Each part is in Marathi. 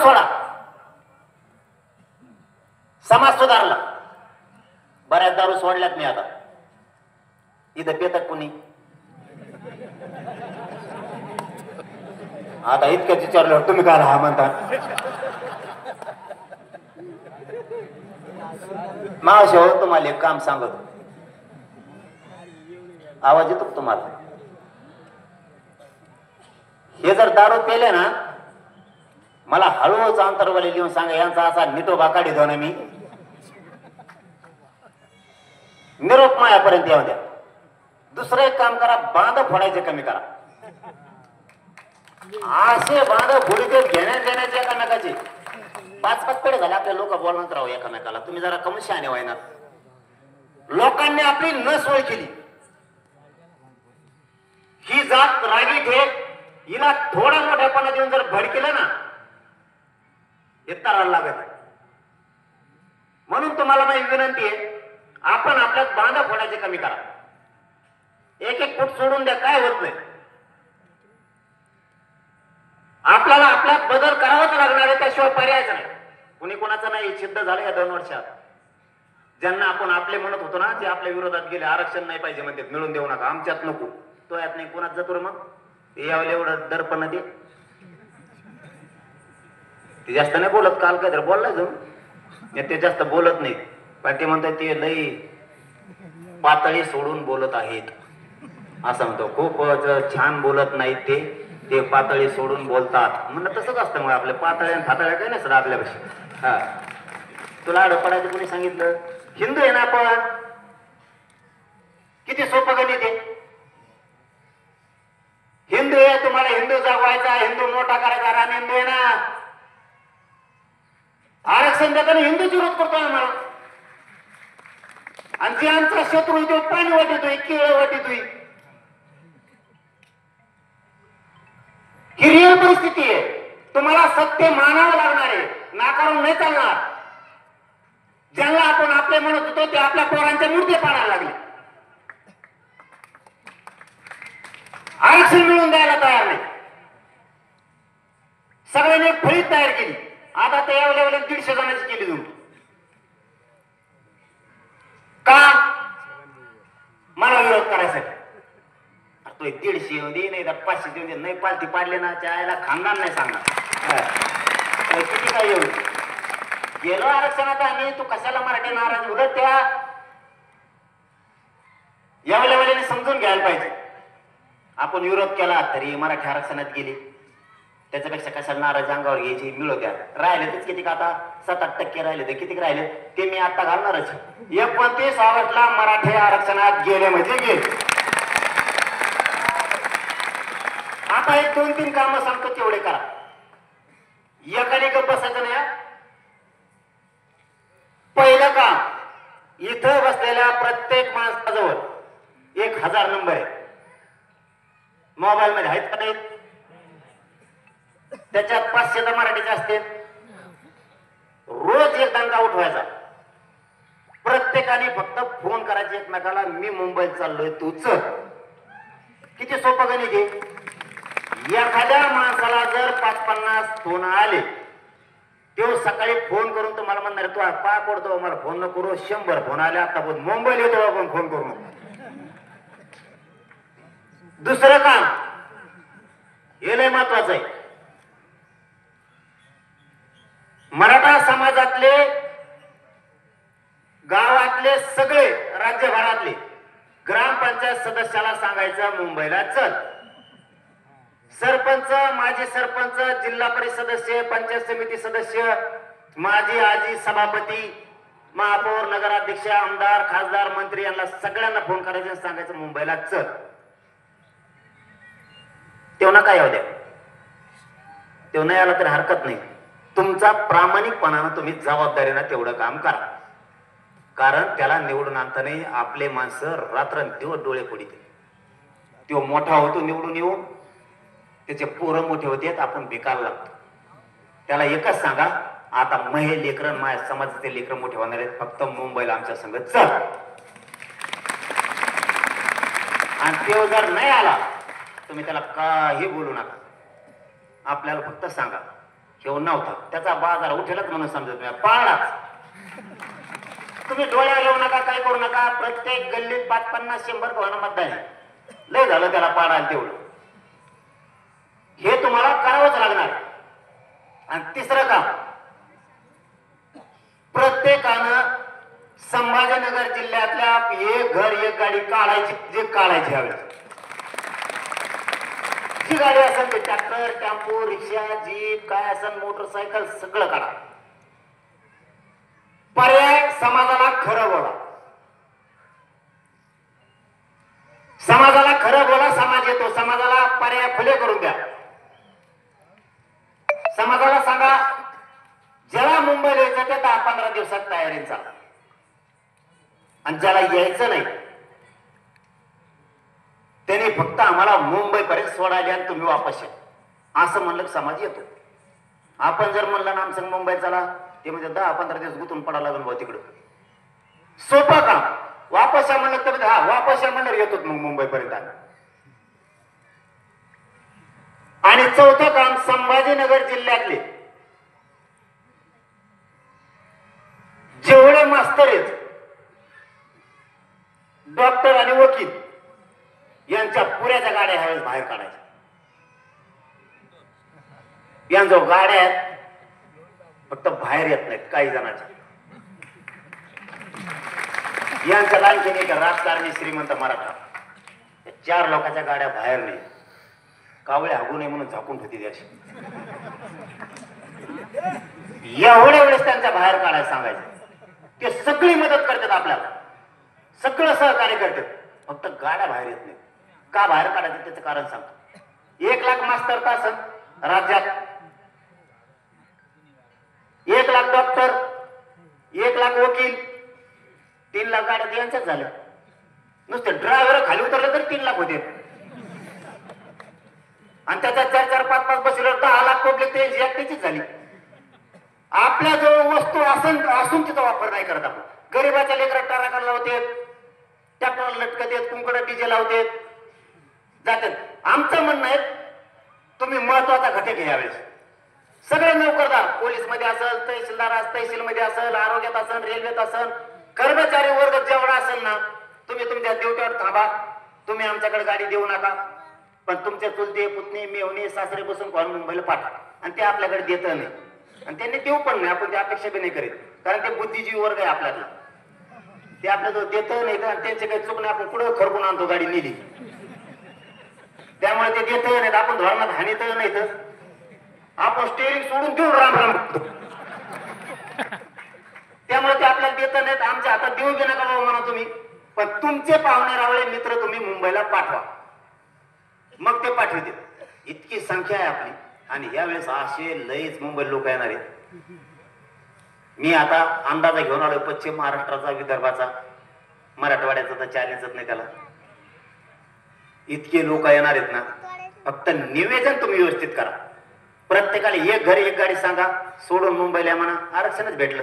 सोडा, समाज सुधारला. बऱ्याच दारू सोडल्यात मी आता. इथं पेतक कुणी आता इतकं विचारलं तुम्ही काय हा म्हणता. मावशी हो, तुम्हाला एक काम सांगतो. आवाज येतो तुम्हाला? हे जर दारू पेले ना, मला हळूच अंतरवाली लिहून सांगा, यांचा असा निटोबा काढितो ना मी. निरोप मायापर्यंत येऊ द्या. दुसरं एक काम करा, बांध फोडायचे कमी करा. असे बांध फोडीते घेण्या देण्याचे एकामेकाचे. 5-5 पिढे झाले आपले लोक बोलत राहू एकामेकाला. तुम्ही जरा कमी शहाणे व्हायना. लोकांनी आपली नसोय केली. ही जात रागीट आहे, हिला थोडा मोठ्यापणा देऊन जर भडकेलं ना, हे तराला लागत आहे. म्हणून तुम्हाला माझी विनंती आहे, आपण आपल्यात बांधा फोडायचे कमी करा. 1-1 फूट सोडून द्या, काय होत नाही. आपल्याला आपल्यात बदल करावाच लागणार आहे, त्याशिवाय पर्यायच नाही. कुणी कोणाचं नाही सिद्ध झालं या 2 वर्षात. ज्यांना आपण आपले म्हणत होतो ना, ते आपल्या विरोधात गेले. आरक्षण नाही पाहिजे म्हणते, मिळून देऊ नका, आमच्यात नको. तो यात नाही, कोणाच जातो मग ते यावं एवढं दर्पण ते जास्त नाही बोलत. काल काय तर बोललाय जाऊन, ते जास्त बोलत नाही. पण ते म्हणतात ते लई पातळी सोडून बोलत आहेत असं म्हणतो. खूप छान बोलत नाहीत ते पातळी सोडून बोलतात. म्हणलं तसंच असतं. मग आपल्या पातळ्या फातळ्या काही नसतं आपल्यापेक्षा. हा, तुला आडपडायचं कोणी सांगितलं? हिंदू आहे ना आपण. किती सोपं गणित आहे. हिंदू आहे, तुम्हाला हिंदू जगवायचा, हिंदू मोठा करायचा. राम हिंदू आहे ना. आरक्षण देताना हिंदूच विरोध करतोय आम्हाला. आणि जे आमचा शत्रू तो पाणी वाटतोय, केळ वाटतोय. ही रिअल परिस्थिती आहे. तुम्हाला सत्य मानावं लागणार आहे, नाकारून नाही चालणार. ज्यांना आपण आपले म्हणत होतो ते आपल्या पोरांच्या मूर्ती पाडायला लागले. आरक्षण मिळून द्यायला तयार नाही. सगळ्यांनी एक फळीत तयार केली. आता ते या लेवल 150 जणांची केली जाऊन. का? मला विरोध करायसाठी. तो 150 येऊ दे, नाही तर 500 येऊ दे, नाही पालती पाडले ना त्याला खानदान नाही सांगणार. किती काय येऊ गेलो आरक्षणात आम्ही, तू कशाला मराठी नाराज? उलट त्या या लेवलने समजून घ्यायला पाहिजे. आपण विरोध केला तरी मराठी आरक्षणात गेली, त्याच्यापेक्षा कशाला नाराज अंगावर घ्यायची? मिळू द्या. राहिले तेच किती, आता 7-8% राहिले, तर किती राहिले ते मी आता घालणारच. 29 ऑगस्टला मराठी आरक्षणात गेले म्हणजे गेले. आता 1-2-3 काम सांगतो तेवढे करा. एकाने गप्प बसायचं नाही. पहिलं काम, इथं बसलेल्या प्रत्येक माणसाजवळ 1000 नंबर आहे. मोबाईल मध्ये आहेत का नाहीत? त्याच्यात 500 तर मराठीचे असते. रोज एक दंगा उठवायचा. प्रत्येकाने फक्त फोन करायचे एकमेकाला, मी मुंबईत चाललोय, तू चल. किती सोपं गणित आहे. एखाद्या माणसाला जर 5-50 फोन आले, तो सकाळी फोन करून तुम्हाला म्हणणार तू पाय पडतो, मला फोन न करू. 100 फोन आले आता बोल, मुंबईला येतो आपण, फोन करू नको. दुसरं काम हे लय महत्वाचं आहे. मराठा समाजातले, गावातले सगळे, राज्यभरातले ग्रामपंचायत सदस्याला सांगायचं मुंबईला चल. सरपंच, माजी सरपंच, जिल्हा परिषद सदस्य, पंचायत समिती सदस्य, माजी आजी सभापती, महापौर, नगराध्यक्ष, आमदार, खासदार, मंत्री यांना सगळ्यांना फोन करायचं, सांगायचं मुंबईला चल. तेव्हा काय येऊ द्या, तेव्हा नाही आला तरी हरकत नाही. तुमचा प्रामाणिकपणानं तुम्ही जबाबदारीनं तेवढं काम करा. कारण त्याला निवडून आणताना आपले माणसं रात्रंदिवस डोळे फोडीते. तो मोठा होतो निवडून येऊन, त्याचे पोरं मोठे होते, आपण बेकार लागतो. त्याला एकच सांगा, आता महे लेकरं, माझ्या समाजाचे लेकरं मोठे होणार आहेत, फक्त मुंबईला आमच्या संग चल. आणि तो जर नाही आला तुम्ही त्याला काही बोलू नका. आपल्याला फक्त सांगा घेऊन नव्हता, त्याचा बाजार उठेलच म्हणून समजत नाही, पाळलाच. तुम्ही डोळ्या घेऊ नका, काय करू नका. प्रत्येक गल्लीत 50-50-100 भावांना मतदान आहे. लय झालं त्याला पाडायला तेवढं. हे तुम्हाला करावंच लागणार. आणि तिसरं काम, प्रत्येकानं संभाजीनगर जिल्ह्यातल्या एक घर एक गाडी काढायची, जे काढायची हवी. जी गाडी असेल ते ट्रॅक्टर, टेम्पो, रिक्षा, जीप, काय असेल, मोटरसायकल, सगळं काढा. पर्याय समाजाला खरं बोला. समाजाला खरं बोला. समाज येतो. समाजाला पर्याय खुले करून द्या. समाजाला सांगा, ज्याला मुंबईला यायचं ते 10-15 दिवसात तयारीचा, आणि ज्याला यायचं नाही त्याने फक्त आम्हाला मुंबईपर्यंत सोडायला आणि तुम्ही वापस या, असं म्हणलं समाज येतो. आपण जर म्हणलं ना आमचं मुंबई चला, ते म्हणजे 10-15 दिवस गुंतून पडायला लागून भाऊ तिकडं. सोपं काम. वापस या म्हणलं तर हा वापस या म्हणलं येतो मग मुंबईपर्यंत. आणि चौथं काम, संभाजीनगर जिल्ह्यातले जेवढे मास्तर आहेत, डॉक्टर आणि वकील, यांच्या पुऱ्याच्या गाड्या ह्यावेळेस बाहेर काढायच्या. यांच्या गाड्या आहेत, फक्त बाहेर येत नाहीत काही जणांच्या. यांच्या आणखीन एक राजकारणी श्रीमंत मराठा, 4 लोकांच्या गाड्या बाहेर नाही. कावळे हागू नये म्हणून झाकून ठेवते त्याची. एवढ्या वेळेस त्यांच्या बाहेर काढायला सांगायचं. ते सगळी मदत करतात आपल्याला, सगळं सहकार्य करतात, फक्त गाड्या बाहेर येत नाही. का बाहेर काढायचं त्याचं कारण सांगतो. 1 लाख मास्तर तास राज्यात, 1 लाख डॉक्टर, 1 लाख वकील, 3 लाख गाड्या यांच्याच झाल्या. नुसते ड्रायव्हर खाली उतरले तर 3 लाख होते. आणि त्याच्यात 4-4, 5-5 बसल्यावर 10 लाख पब्लिक ते एकटीचीच झाली. आपल्या जो वस्तू असून तिचा वापर नाही करत आपण. गरीबाच्या लेकरात टारा लावते, ट्रॅक्टरला लटकत येत, कुंकड डीजे लावते, जातात. आमचं म्हणणं आहे, तुम्ही महत्वाचा घटक आहे यावेळेस. सगळे नोकरदार, पोलीस मध्ये असेल, तहसीलदार तहसील मध्ये असेल, आरोग्यात असेल, रेल्वेत असेल, कर्मचारी वर्ग जेवढा असेल ना, तुम्ही तुमच्या ड्युटीवर थांबा. तुम्ही आमच्याकडे गाडी देऊ नका, पण तुमच्या चुलते, पुतणे, मेवणे, सासरे बसून कोण मुंबईला पाठवा. आणि ते आपल्याकडे देत नाही, आणि त्यांनी देऊ पण नाही. आपण ते अपेक्षा बी नाही करीत, कारण ते बुद्धिजीवी वर्ग आहे आपल्याला. ते आपल्याला देत नाही तर त्यांचे काही चूक नाही. आपण पुढे खरकून आणतो गाडी नेली, त्यामुळे ते देत नाहीत. आपण धोरणात हानीत नाही तर आपण स्टेअरिंग सोडून देऊन राम राम. त्यामुळे ते आपल्याला देत नाहीत. आमच्या हातात देऊ बी नका बाबा म्हणा तुम्ही, पण तुमचे पाहुणे रावळे मित्र तुम्ही मुंबईला पाठवा, मग ते पाठवते. इतकी संख्या आहे आपली, आणि यावेळेस असे लयच मुंबई लोक येणार आहेत. मी आता अंदाजा घेऊन आलोय पश्चिम महाराष्ट्राचा, विदर्भाचा, मराठवाड्याचा तर चॅलेंजच नाही त्याला. इतके लोक येणार आहेत ना, फक्त निवेदन तुम्ही व्यवस्थित करा. प्रत्येकाला 1 घर 1 गाडी सांगा, सोडून मुंबईला म्हणा, आरक्षणच भेटलं,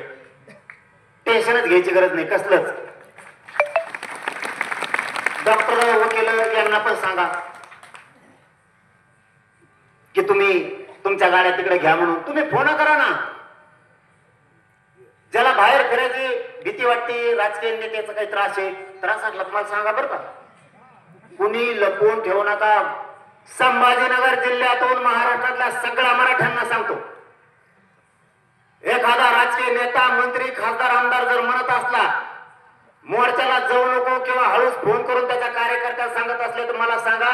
टेन्शनच घ्यायची गरज नाही कसलंच. डॉक्टर, वकील यांना पण सांगा की तुम्ही तुमच्या गाड्या तिकडे घ्या म्हणून. तुम्ही फोन करा ना. ज्याला बाहेर फिरायची भीती वाटते, राजकीय नेत्याचा काही त्रास आहे, त्रास असला तुम्हाला सांगा बरं का. कुणी लपवून ठेवू नका. संभाजीनगर जिल्ह्यातून महाराष्ट्रातल्या सगळ्या मराठ्यांना सांगतो, एखादा राजकीय नेता, मंत्री, खासदार, आमदार जर म्हणत असला मोर्चाला जाऊ नको किंवा हळूच फोन करून त्याच्या कार्यकर्त्याला सांगत असले तर मला सांगा,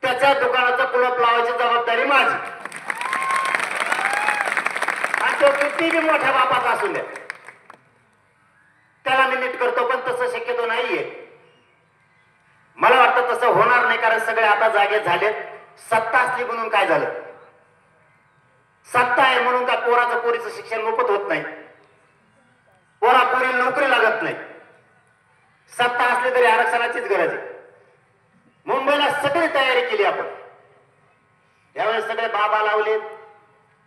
त्याच्या दुकानाचं कुलप लावायची जबाबदारी माझी. आणि तो किती मोठ्या बापाचा असून द्या, त्याला मी नीट करतो. पण तसं शक्यतो नाहीये. मला वाटतं तसं होणार नाही, कारण सगळे आता जागे झालेत. सत्ता असली म्हणून काय झालं? सत्ता आहे म्हणून का पोराचं पोरीचं शिक्षण मोफत होत नाही, पोरा पोरी नोकरी लागत नाही. सत्ता असली तरी आरक्षणाचीच गरज आहे. मुंबईला सगळी तयारी केली आपण. यावेळेस सगळे बाबा लावले,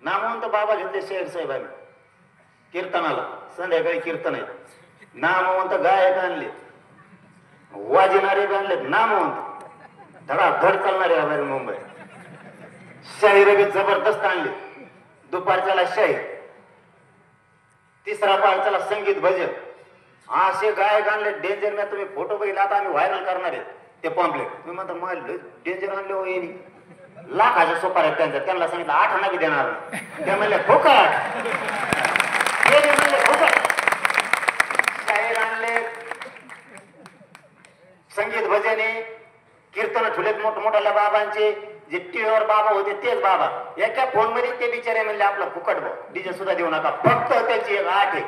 नामवंत बाबा घेतले शेर साहेबांनी कीर्तनाला. संध्याकाळी कीर्तन आहे. नामवंत गायक आणले, वाजणारे आणले, नामवंत धडाधड चालणारे हवे मुंबई. शाहीर बी जबरदस्त आणले. दुपारच्याला शाहीर, तिसरा पाळच्याला संगीत भजन. असे गायक आणले डेंजर. मी तुम्ही फोटो बघितला, आता आम्ही व्हायरल करणार आहेत ते पॉम्पलेट. तुम्ही म्हणता मला डेंजर आणले हो येणी. लाखाच्या सोपार आहेत त्यांच्या. त्यांना सांगितलं 8 आना बी देणार नाही. ते म्हणले फुकट. ते म्हणले फुकट. शाहीर आणले, संगीत भजने, कीर्तन ठुलेत मोठमोठ्या बाबांचे. जे टीव्हीवर बाबा होते तेच बाबा. एका फोन मध्ये ते बिचारे म्हणले आपलं फुकट भाऊ, डीजे सुद्धा देऊ नका, फक्त त्यांची एक आठ आहे.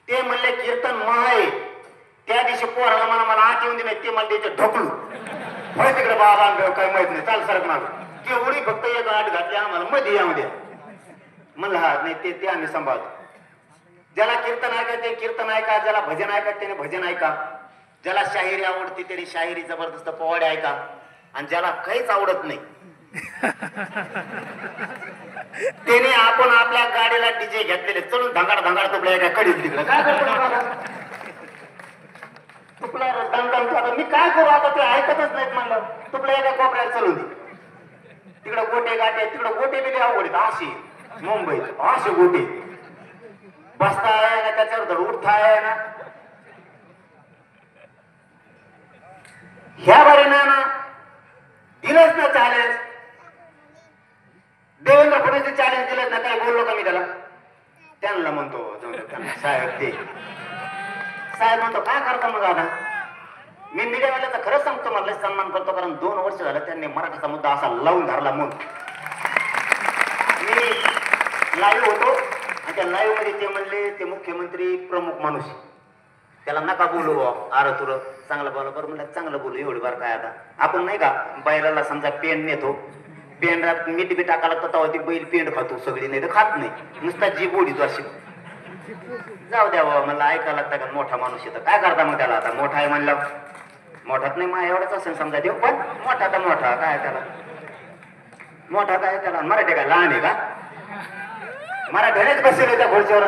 ते म्हणले कीर्तन आहे. त्या दिवशी पोराला मला आठ येऊन दिले, ते मला त्याचे ढकलू. होय तिकडे बाबा काय माहित नाही, चाल सरक माग. तेवढी फक्त एक आठ घातली आम्हाला, मध्ये येऊ द्या म्हणलं. हा नाही ते आम्ही सांभाळतो. ज्याला कीर्तन ऐका ते कीर्तन ऐका, ज्याला भजन ऐका त्याने भजन ऐका, ज्याला शाहिरी आवडते त्याने शाहिरी जबरदस्त पोवाडे ऐका, आणि ज्याला काहीच आवडत नाही त्याने आपण आपल्या गाडीला डीजे घेतलेले चलून धंगाड धंगाड तुपल्या एका कडीत तिकडे काय तुपला दंग. मी काय करू आता, ते ऐकतच नाहीत म्हणलं. तुपल्या एका कोपऱ्यात चलून दे. तिकडे गोटे गाठे, तिकडे गोटे बी आवडत. अशी मुंबईत असे गोटे बसता आहे ना, त्याच्यावर धड उठता आहे ना. ह्या बारीना ना दिलंच ना चॅलेंज. देवेंद्र फडणवीस चॅलेंज दिलं ना, काय बोललो का मी त्याला? त्यांना म्हणतो साहेब, ते साहेब म्हणतो काय करतो मग आता? मी मीडियावाल्याचा खरंच सांगतो, मला सन्मान करतो, कारण 2 वर्ष झालं त्यांनी मराठीचा मुद्दा असा लावून धरला. म्हणून मी लाईव्ह होतो आणि त्या लाईव्ह मध्ये ते म्हणले ते मुख्यमंत्री प्रमुख माणूस, त्याला नका बोलू आर तुर चांगलं बोला. बरं म्हणलं चांगलं बोलू, एवढी बार काय आता. आपण नाही का बैलाला समजा पेंड नेतो, पेंडात मीठ बी टाका लागतं तेव्हा ती बैल पेंड खातो, सगळी नाही तर खात नाही, नुसता जी बोडीतो अशी. जाऊ द्या बाबा म्हणलं, ऐकायला लागतं का मोठा माणूस येतं काय करता मग त्याला. आता मोठा आहे म्हणलं, मोठात नाही मा एवढाच असेल समजा देव, पण मोठा तर मोठा काय त्याला, मोठा काय त्याला. मराठी काय लहान आहे का? मराठीनेच बसले त्या घोडच्यावर.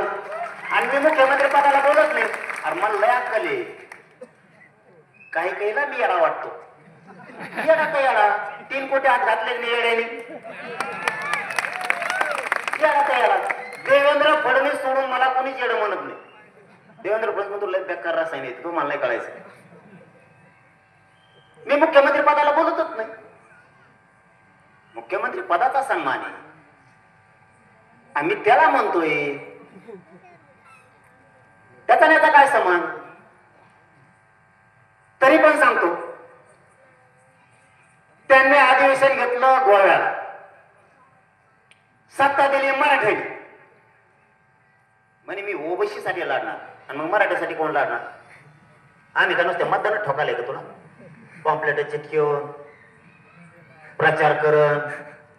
आणि मी मुख्यमंत्री पदाला बोलत नाही. अरे मला लय अक्कल आहे. काही काहीला मी येडा वाटतो. येडा का येडा, 3 कोटी हात घातले मी येड्याने. येडा का येडा. देवेंद्र फडणवीस सोडून मला कोणीच येडं म्हणत नाही. देवेंद्र फडणवीस तुला बेकार रसायन येते, तो मला नाही कळायचं. मी मुख्यमंत्री पदाला बोलतच नाही. मुख्यमंत्री पदाचा सन्मान आहे, आम्ही त्याला म्हणतोय. त्याचा नेता काय समान, तरी पण सांगतो. त्यांनी अधिवेशन घेतलं गोव्याला, सत्ता दिली मराठ्याने. म्हणे मी ओबीसी साठी लढणार, आणि मग मराठ्यासाठी कोण लढणार? आम्ही का नुसते मतदान ठोकायला का तुला? पॉम्पलेट चिटकेऊन प्रचार करण,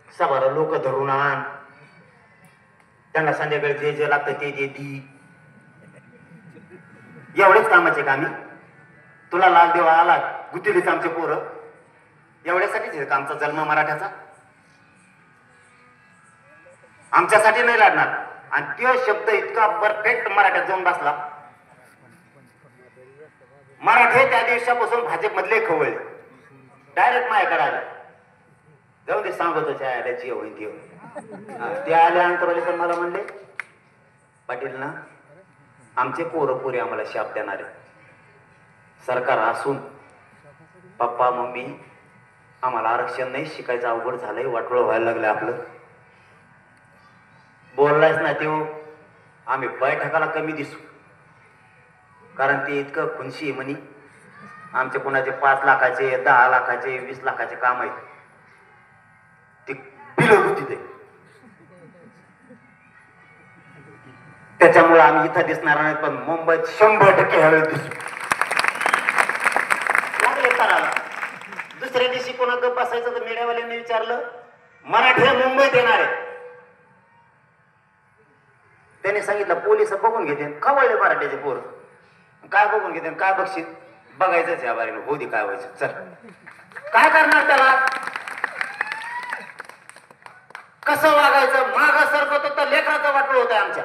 सभाला लोक धरून आण, त्यांना संध्याकाळी जे लागतं ते दी. एवढेच कामाचे का आम्ही? तुला लाल देवा आला गुतीलीच आमचे पोरं, एवढ्यासाठीच आमचा जन्म मराठ्याचा. आमच्यासाठी नाही लढणार. आणि तो शब्द इतका परफेक्ट मराठ्यात जाऊन बसला. मराठे त्या दिवसापासून भाजप मधले खवळले, डायरेक्ट माझ्याकडे आले. जाऊ दे सांगतो जे होईल ते आल्यानंतर पण मला म्हणले, पाटील ना आमचे पोरं पुरे आम्हाला शाप देणारे. सरकार असून पप्पा मम्मी आम्हाला आरक्षण नाही, शिकायचं अवघड झालंय, वाटोळ व्हायला लागलं आपलं. बोललायच ना तेव्हा आम्ही बैठकाला कमी दिसू, कारण ते इतकं खुनशी म्हणी. आमचे कोणाचे 5 लाखाचे 10 लाखाचे 20 लाखाचे काम आहेत, ते बिल होती ते. त्याच्यामुळे आम्ही इथं दिसणार नाही, पण मुंबईत 100% ह्यावेळी दिसू लागले करायला. दुसऱ्या दिवशी कोणा गप बसायचं तर मीडियावाल्यांनी विचारलं, मराठे मुंबईत येणार आहे. त्याने सांगितलं पोलिस बघून घेते. खवळले मराठ्याचे पोर, काय बघून घेते काय बक्षीस बघायचंच या बारीनं, होऊ दे काय व्हायचं. चल काय करणार त्याला, कसं वागायचं. माग सरकत तर लेकराचं वाटलं होतं आमच्या.